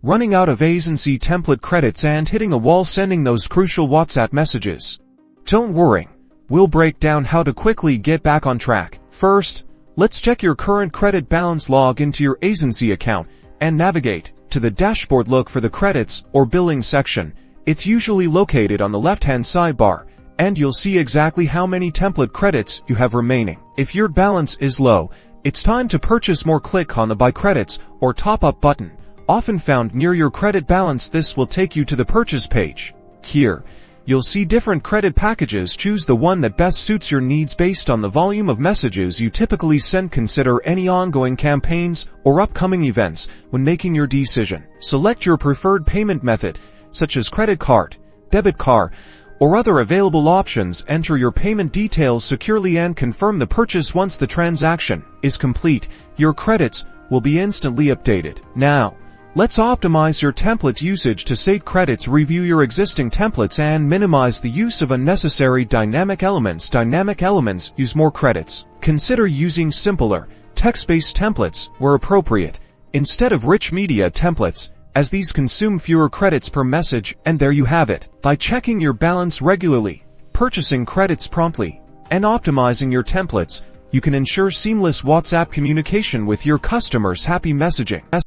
running out of Aisensy template credits and hitting a wall sending those crucial WhatsApp messages? Don't worry, we'll break down how to quickly get back on track. First, let's check your current credit balance. Log into your Aisensy account and navigate to the dashboard. Look for the credits or billing section. It's usually located on the left-hand sidebar, and you'll see exactly how many template credits you have remaining. If your balance is low, it's time to purchase more. Click on the Buy Credits or Top Up button, often found near your credit balance. This will take you to the purchase page. Here, you'll see different credit packages. Choose the one that best suits your needs based on the volume of messages you typically send. Consider any ongoing campaigns or upcoming events when making your decision. Select your preferred payment method, such as credit card, debit card, or other available options. Enter your payment details securely and confirm the purchase. Once the transaction is complete, your credits will be instantly updated. Now, let's optimize your template usage to save credits. Review your existing templates and minimize the use of unnecessary dynamic elements. Dynamic elements use more credits. Consider using simpler, text-based templates where appropriate, instead of rich media templates, as these consume fewer credits per message. And there you have it. By checking your balance regularly, purchasing credits promptly, and optimizing your templates, you can ensure seamless WhatsApp communication with your customers. Happy messaging.